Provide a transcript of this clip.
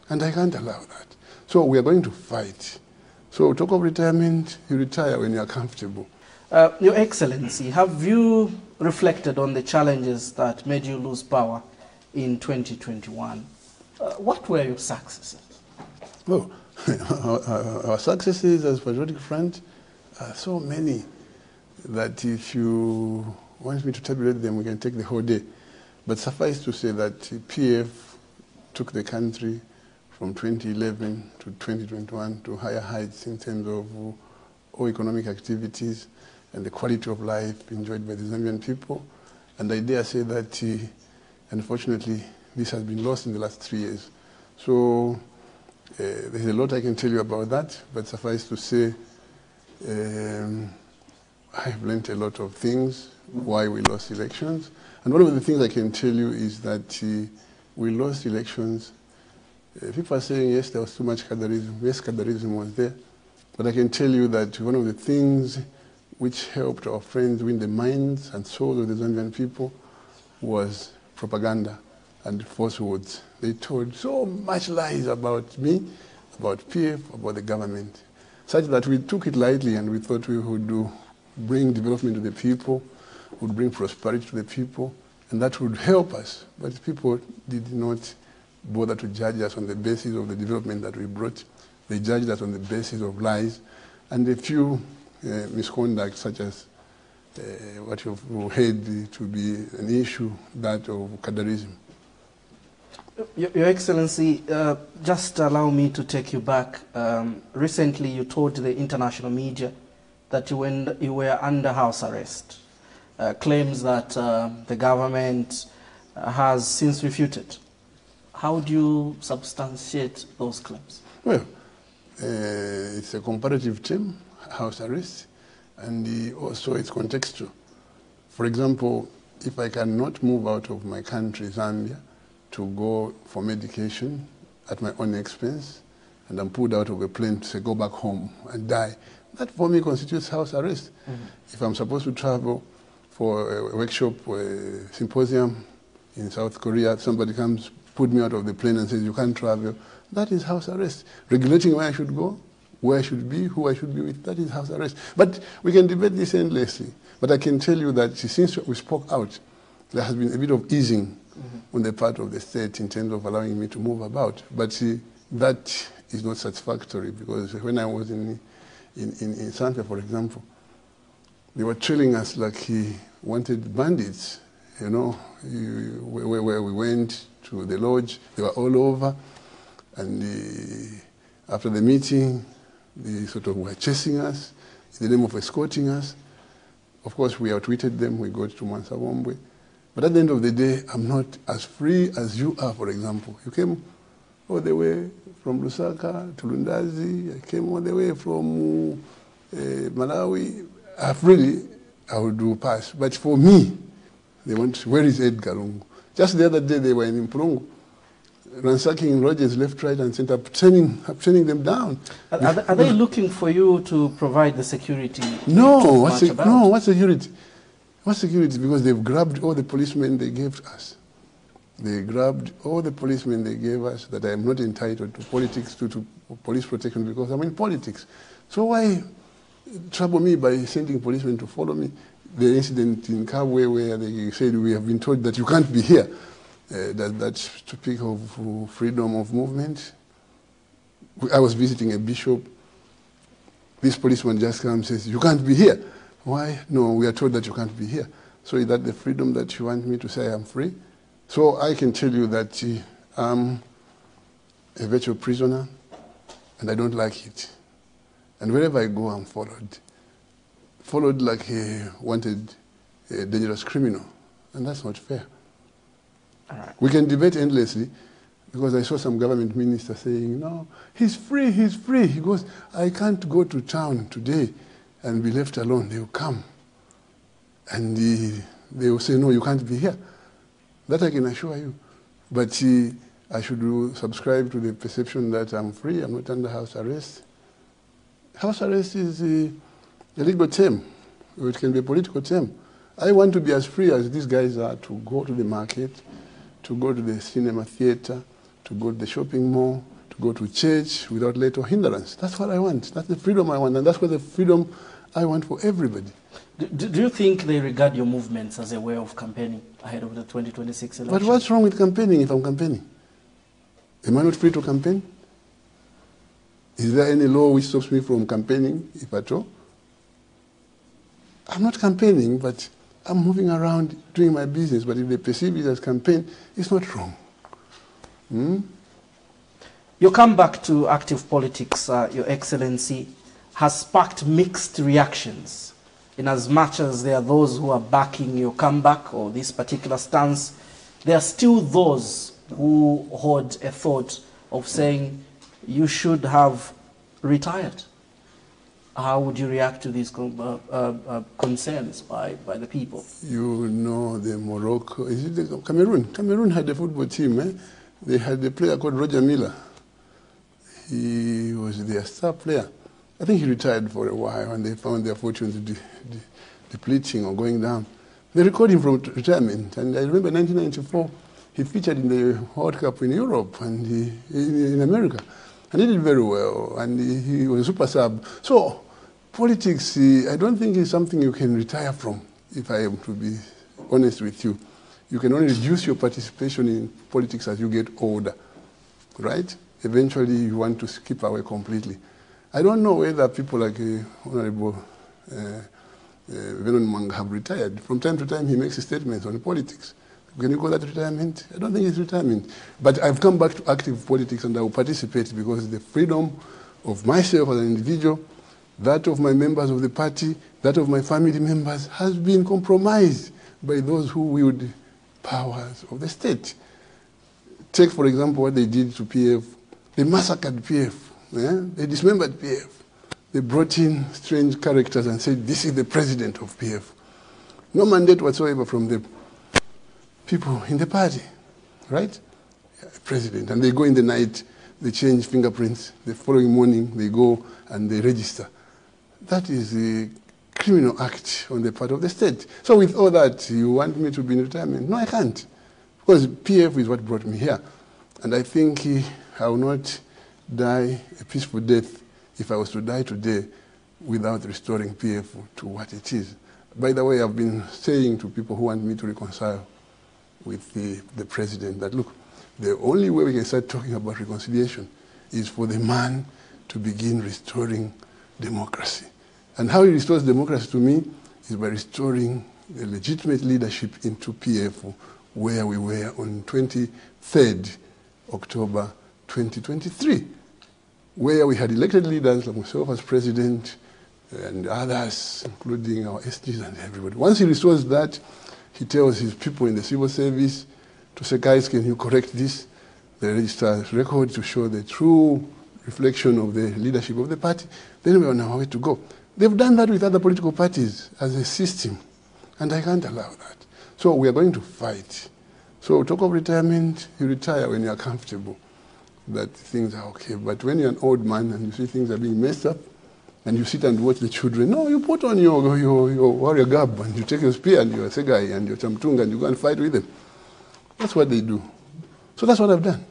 And I can't allow that. So we are going to fight. So talk of retirement, you retire when you are comfortable. Your Excellency, have you reflected on the challenges that made you lose power in 2021? What were your successes? Well, our successes as Patriotic Front are so many that if you want me to tabulate them, we can take the whole day. But suffice to say that PF took the country from 2011 to 2021 to higher heights in terms of all economic activities and the quality of life enjoyed by the Zambian people. And I dare say that, unfortunately, this has been lost in the last 3 years. So there's a lot I can tell you about that, but suffice to say, I've learned a lot of things, why we lost elections. And one of the things I can tell you is that we lost elections. People are saying, yes, there was too much Kadarism. Yes, Kadarism was there. But I can tell you that one of the things which helped our friends win the minds and souls of the Zambian people was propaganda and falsehoods. They told so much lies about me, about PF, about the government, such that we took it lightly and we thought we would bring development to the people, would bring prosperity to the people, and that would help us. But people did not bother to judge us on the basis of the development that we brought. They judged us on the basis of lies and a few misconduct, such as what you've heard to be an issue, that of Kadarism. Your Excellency, just allow me to take you back. Recently, you told the international media that you were under house arrest. Claims that the government has since refuted. How do you substantiate those claims? Well, it's a comparative term, house arrest, and also it's contextual. For example, if I cannot move out of my country, Zambia, to go for medication at my own expense, and I'm pulled out of a plane to say, go back home and die, that for me constitutes house arrest. Mm-hmm. If I'm supposed to travel for a workshop or a symposium in South Korea, somebody comes, put me out of the plane and says, you can't travel, that is house arrest. Regulating where I should go, where I should be, who I should be with, that is house arrest. But we can debate this endlessly. But I can tell you that since we spoke out, there has been a bit of easing on the part of the state in terms of allowing me to move about. But that is not satisfactory, because when I was in Santa, for example, they were trailing us like he wanted bandits, you know, where we went to the lodge, they were all over, and after the meeting, they sort of were chasing us in the name of escorting us. Of course, we outwitted them, we got to Mansawombwe. But at the end of the day, I'm not as free as you are, for example. You came all the way from Lusaka to Lundazi, I came all the way from Malawi. I would do pass. But for me, they want, where is Edgar Lungu? Just the other day, they were in Mpulungu, ransacking lodges left, right, and center, turning them down. Are they looking for you to provide the security? No, what security? What security? Because they've grabbed all the policemen they gave us. They grabbed all the policemen they gave us that I am not entitled to politics, to police protection, because I'm in politics. So why trouble me by sending policemen to follow me? The incident in Kabwe where they said we have been told that you can't be here. That's to speak of freedom of movement. I was visiting a bishop. This policeman just comes and says, you can't be here. Why? No, we are told that you can't be here. So is that the freedom that you want me to say I am free? So I can tell you that I'm a virtual prisoner, and I don't like it. And wherever I go, I'm followed. Followed like a wanted, a dangerous criminal. And that's not fair. All right. We can debate endlessly, because I saw some government minister saying, no, he's free, he's free. He goes, I can't go to town today and be left alone. They will come. And they will say, no, you can't be here. That I can assure you. But I should subscribe to the perception that I'm free, I'm not under house arrest. House arrest is a legal term, or it can be a political term. I want to be as free as these guys are to go to the market, to go to the cinema theater, to go to the shopping mall, to go to church without let or hindrance. That's what I want. That's the freedom I want, and that's what the freedom I want for everybody. Do you think they regard your movements as a way of campaigning ahead of the 2026 election? But what's wrong with campaigning if I'm campaigning? Am I not free to campaign? Is there any law which stops me from campaigning, if at all? I'm not campaigning, but I'm moving around doing my business. But if they perceive it as campaign, it's not wrong. Your comeback to active politics, Your Excellency, has sparked mixed reactions. In as much as there are those who are backing your comeback or this particular stance, there are still those who hold a thought of saying you should have retired. How would you react to these concerns by the people? You know the Morocco, is it the Cameroon? Cameroon had a football team. They had a player called Roger Miller. He was their star player. I think he retired for a while and they found their fortunes depleting or going down. They recorded him from retirement. And I remember 1994, he featured in the World Cup in Europe and in America. And he did very well. And he was a super sub. So politics, I don't think is something you can retire from, if I am to be honest with you. You can only reduce your participation in politics as you get older, right? Eventually, you want to skip away completely. I don't know whether people like Honorable Venon Mwanga have retired. From time to time, he makes statements on politics. Can you call that retirement? I don't think it's retirement. But I've come back to active politics and I will participate because the freedom of myself as an individual, that of my members of the party, that of my family members has been compromised by those who wield powers of the state. Take, for example, what they did to PF. They massacred PF. They dismembered PF. They brought in strange characters and said, this is the president of PF. No mandate whatsoever from the people in the party, right? President. And they go in the night, they change fingerprints. The following morning, they go and they register. That is a criminal act on the part of the state. So with all that, you want me to be in retirement? No, I can't. Because PF is what brought me here. And I think I will not die a peaceful death if I was to die today without restoring PF to what it is. By the way, I've been saying to people who want me to reconcile with the president that, look, the only way we can start talking about reconciliation is for the man to begin restoring democracy. And how he restores democracy to me is by restoring the legitimate leadership into PF where we were on 23rd October 2023, where we had elected leaders like myself as president and others, including our SGs and everybody. Once he restores that, he tells his people in the civil service to say, guys, can you correct this? They register record to show the true reflection of the leadership of the party. Then we're on our way to go. They've done that with other political parties as a system, and I can't allow that. So we are going to fight. So talk of retirement, you retire when you are comfortable, that things are okay. But when you're an old man and you see things are being messed up, and you sit and watch the children, no, you put on your warrior garb and you take your spear and your segai and your chamtung and you go and fight with them. That's what they do. So that's what I've done.